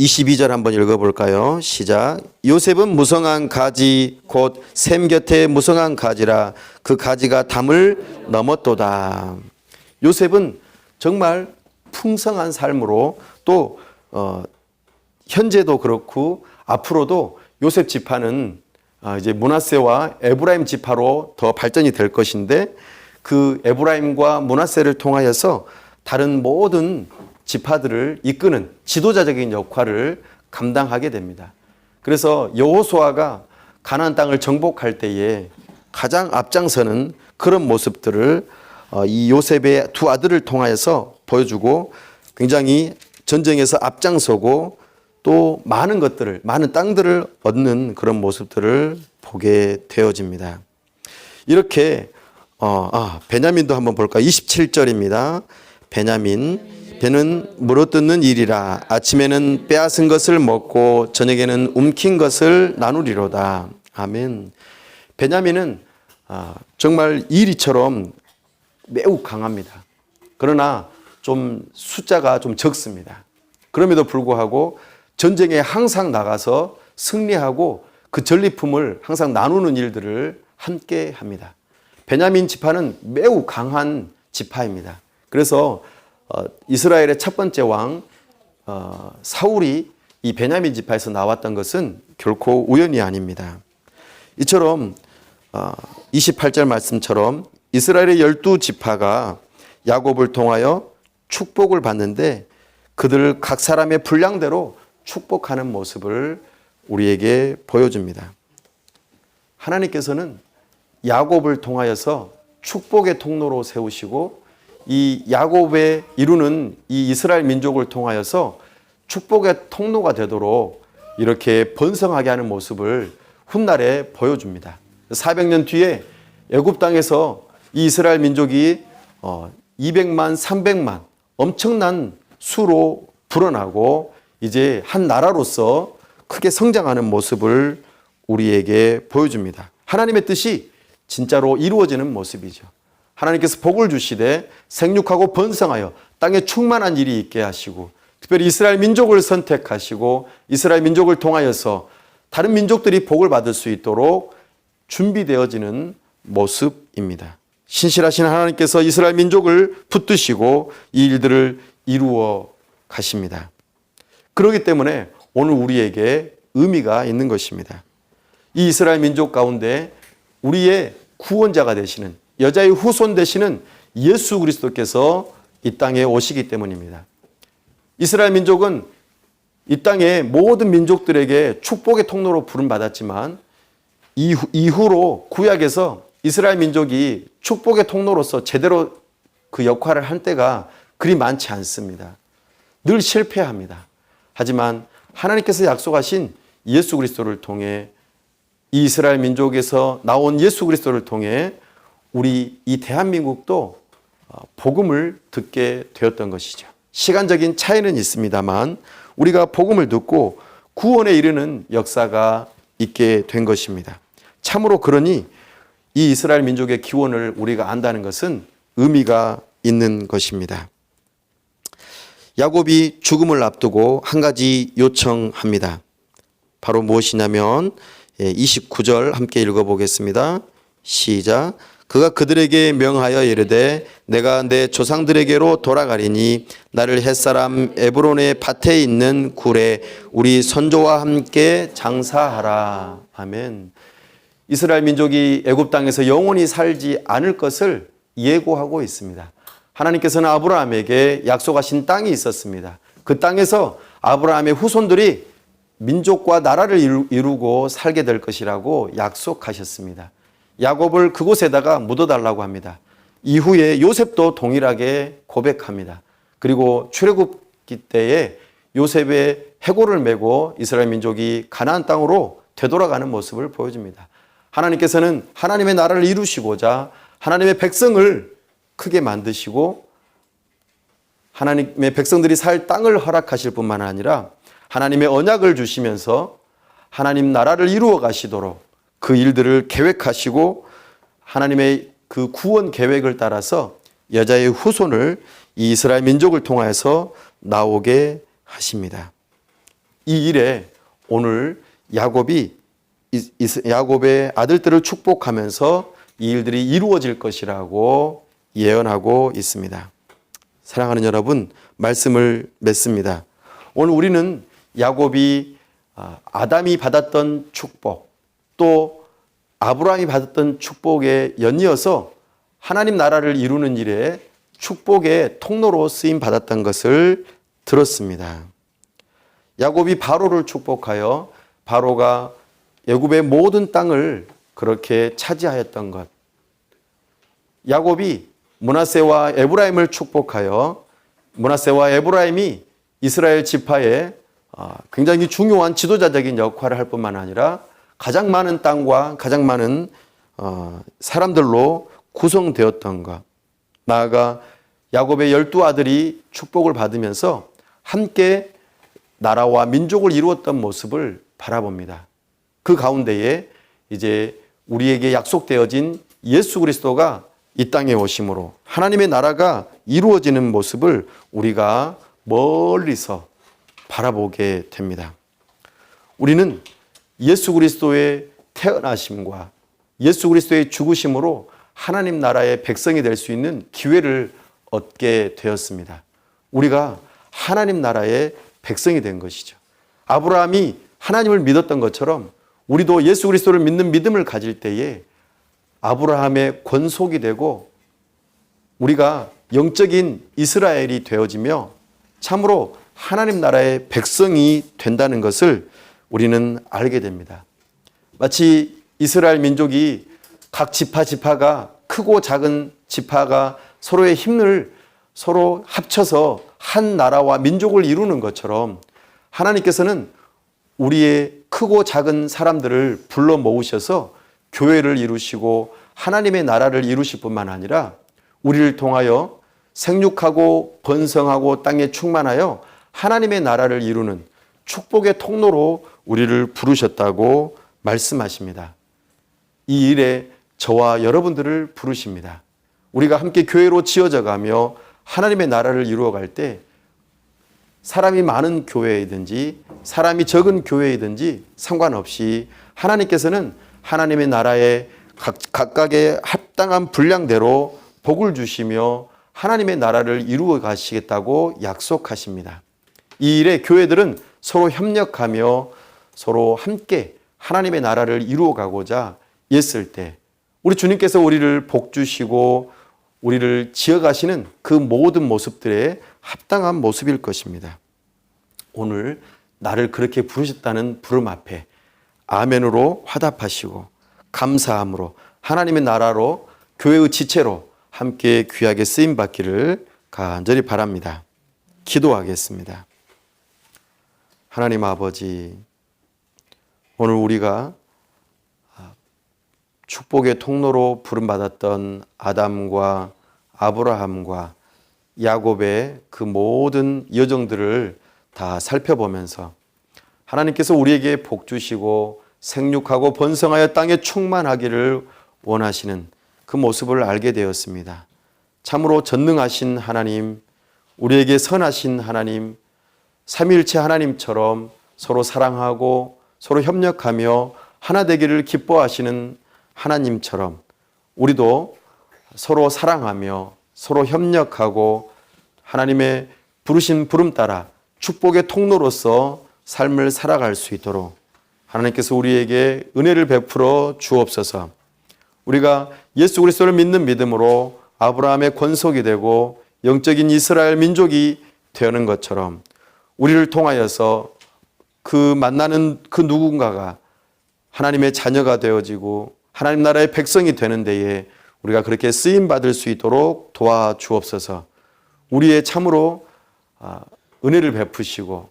22절 한번 읽어볼까요? 시작. 요셉은 무성한 가지 곧 샘 곁에 무성한 가지라 그 가지가 담을 넘었도다. 요셉은 정말 풍성한 삶으로 또 현재도 그렇고 앞으로도 요셉 지파는 이제 므낫세와 에브라임 지파로 더 발전이 될 것인데, 그 에브라임과 므낫세를 통하여서 다른 모든 지파들을 이끄는 지도자적인 역할을 감당하게 됩니다. 그래서 여호수아가 가나안 땅을 정복할 때에 가장 앞장서는 그런 모습들을 이 요셉의 두 아들을 통하여서 보여주고 굉장히 전쟁에서 앞장서고 또 많은 것들을, 많은 땅들을 얻는 그런 모습들을 보게 되어집니다. 이렇게 베냐민도 한번 볼까요? 27절입니다. 베냐민, 배는 물어뜯는 일이라. 아침에는 빼앗은 것을 먹고 저녁에는 움킨 것을 나누리로다. 아멘. 베냐민은 정말 이리처럼 매우 강합니다. 그러나 좀 숫자가 좀 적습니다. 그럼에도 불구하고 전쟁에 항상 나가서 승리하고 그 전리품을 항상 나누는 일들을 함께 합니다. 베냐민 지파는 매우 강한 지파입니다. 그래서 이스라엘의 첫 번째 왕 사울이 이 베냐민 지파에서 나왔던 것은 결코 우연이 아닙니다. 이처럼 28절 말씀처럼 이스라엘의 12지파가 야곱을 통하여 축복을 받는데 그들을 각 사람의 분량대로 축복하는 모습을 우리에게 보여줍니다. 하나님께서는 야곱을 통하여서 축복의 통로로 세우시고 이 야곱의 이루는 이 이스라엘 민족을 통하여서 축복의 통로가 되도록 이렇게 번성하게 하는 모습을 훗날에 보여줍니다. 400년 뒤에 애굽 땅에서 이 이스라엘 민족이 200만, 300만 엄청난 수로 불어나고 이제 한 나라로서 크게 성장하는 모습을 우리에게 보여줍니다. 하나님의 뜻이 진짜로 이루어지는 모습이죠. 하나님께서 복을 주시되 생육하고 번성하여 땅에 충만한 일이 있게 하시고 특별히 이스라엘 민족을 선택하시고 이스라엘 민족을 통하여서 다른 민족들이 복을 받을 수 있도록 준비되어지는 모습입니다. 신실하신 하나님께서 이스라엘 민족을 붙드시고 이 일들을 이루어 가십니다. 그렇기 때문에 오늘 우리에게 의미가 있는 것입니다. 이 이스라엘 민족 가운데 우리의 구원자가 되시는 여자의 후손 되시는 예수 그리스도께서 이 땅에 오시기 때문입니다. 이스라엘 민족은 이 땅의 모든 민족들에게 축복의 통로로 부름받았지만 이후로 구약에서 이스라엘 민족이 축복의 통로로서 제대로 그 역할을 할 때가 그리 많지 않습니다. 늘 실패합니다. 하지만 하나님께서 약속하신 예수 그리스도를 통해 이 이스라엘 민족에서 나온 예수 그리스도를 통해 우리 이 대한민국도 복음을 듣게 되었던 것이죠. 시간적인 차이는 있습니다만 우리가 복음을 듣고 구원에 이르는 역사가 있게 된 것입니다. 참으로 그러니 이 이스라엘 민족의 기원을 우리가 안다는 것은 의미가 있는 것입니다. 야곱이 죽음을 앞두고 한 가지 요청합니다. 바로 무엇이냐면 29절 함께 읽어보겠습니다. 시작. 그가 그들에게 명하여 이르되 내가 내 조상들에게로 돌아가리니 나를 햇사람 에브론의 밭에 있는 굴에 우리 선조와 함께 장사하라. 아멘. 이스라엘 민족이 애굽 땅에서 영원히 살지 않을 것을 예고하고 있습니다. 하나님께서는 아브라함에게 약속하신 땅이 있었습니다. 그 땅에서 아브라함의 후손들이 민족과 나라를 이루고 살게 될 것이라고 약속하셨습니다. 야곱을 그곳에다가 묻어달라고 합니다. 이후에 요셉도 동일하게 고백합니다. 그리고 출애굽기 때에 요셉의 해골을 메고 이스라엘 민족이 가나안 땅으로 되돌아가는 모습을 보여줍니다. 하나님께서는 하나님의 나라를 이루시고자 하나님의 백성을 크게 만드시고 하나님의 백성들이 살 땅을 허락하실 뿐만 아니라 하나님의 언약을 주시면서 하나님 나라를 이루어 가시도록 그 일들을 계획하시고 하나님의 그 구원 계획을 따라서 여자의 후손을 이 이스라엘 민족을 통하여서 나오게 하십니다. 이 일에 오늘 야곱의 아들들을 축복하면서 이 일들이 이루어질 것이라고 예언하고 있습니다. 사랑하는 여러분, 말씀을 맺습니다. 오늘 우리는 야곱이 아담이 받았던 축복 또 아브라함이 받았던 축복에 연이어서 하나님 나라를 이루는 일에 축복의 통로로 쓰임 받았던 것을 들었습니다. 야곱이 바로를 축복하여 바로가 애굽의 모든 땅을 그렇게 차지하였던 것. 야곱이 므낫세와 에브라임을 축복하여 므낫세와 에브라임이 이스라엘 지파의 굉장히 중요한 지도자적인 역할을 할 뿐만 아니라 가장 많은 땅과 가장 많은 사람들로 구성되었던 것. 나아가 야곱의 12아들이 축복을 받으면서 함께 나라와 민족을 이루었던 모습을 바라봅니다. 그 가운데에 이제 우리에게 약속되어진 예수 그리스도가 이 땅에 오심으로 하나님의 나라가 이루어지는 모습을 우리가 멀리서 바라보게 됩니다. 우리는 예수 그리스도의 태어나심과 예수 그리스도의 죽으심으로 하나님 나라의 백성이 될 수 있는 기회를 얻게 되었습니다. 우리가 하나님 나라의 백성이 된 것이죠. 아브라함이 하나님을 믿었던 것처럼 우리도 예수 그리스도를 믿는 믿음을 가질 때에 아브라함의 권속이 되고 우리가 영적인 이스라엘이 되어지며 참으로 하나님 나라의 백성이 된다는 것을 우리는 알게 됩니다. 마치 이스라엘 민족이 각 지파가 크고 작은 지파가 서로의 힘을 서로 합쳐서 한 나라와 민족을 이루는 것처럼 하나님께서는 우리의 크고 작은 사람들을 불러 모으셔서 교회를 이루시고 하나님의 나라를 이루실 뿐만 아니라 우리를 통하여 생육하고 번성하고 땅에 충만하여 하나님의 나라를 이루는 축복의 통로로 우리를 부르셨다고 말씀하십니다. 이 일에 저와 여러분들을 부르십니다. 우리가 함께 교회로 지어져 가며 하나님의 나라를 이루어갈 때 사람이 많은 교회이든지 사람이 적은 교회이든지 상관없이 하나님께서는 하나님의 나라에 각각의 합당한 분량대로 복을 주시며 하나님의 나라를 이루어 가시겠다고 약속하십니다. 이 일에 교회들은 서로 협력하며 서로 함께 하나님의 나라를 이루어 가고자 했을 때 우리 주님께서 우리를 복 주시고 우리를 지어가시는 그 모든 모습들의 합당한 모습일 것입니다. 오늘 나를 그렇게 부르셨다는 부름 앞에 아멘으로 화답하시고 감사함으로 하나님의 나라로 교회의 지체로 함께 귀하게 쓰임받기를 간절히 바랍니다. 기도하겠습니다. 하나님 아버지, 오늘 우리가 축복의 통로로 부름받았던 아담과 아브라함과 야곱의 그 모든 여정들을 다 살펴보면서 하나님께서 우리에게 복 주시고 생육하고 번성하여 땅에 충만하기를 원하시는 그 모습을 알게 되었습니다. 참으로 전능하신 하나님, 우리에게 선하신 하나님, 삼위일체 하나님처럼 서로 사랑하고 서로 협력하며 하나 되기를 기뻐하시는 하나님처럼 우리도 서로 사랑하며 서로 협력하고 하나님의 부르신 부름 따라 축복의 통로로서 삶을 살아갈 수 있도록 하나님께서 우리에게 은혜를 베풀어 주옵소서. 우리가 예수 그리스도를 믿는 믿음으로 아브라함의 권속이 되고 영적인 이스라엘 민족이 되는 것처럼 우리를 통하여서 그 만나는 그 누군가가 하나님의 자녀가 되어지고 하나님 나라의 백성이 되는 데에 우리가 그렇게 쓰임받을 수 있도록 도와주옵소서. 우리의 참으로 은혜를 베푸시고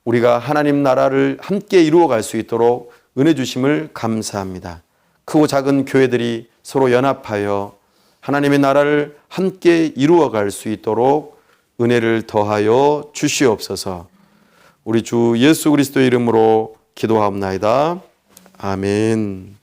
우리가 하나님 나라를 함께 이루어갈 수 있도록 은혜 주심을 감사합니다. 크고 작은 교회들이 서로 연합하여 하나님의 나라를 함께 이루어갈 수 있도록 은혜를 더하여 주시옵소서. 우리 주 예수 그리스도의 이름으로 기도하옵나이다. 아멘.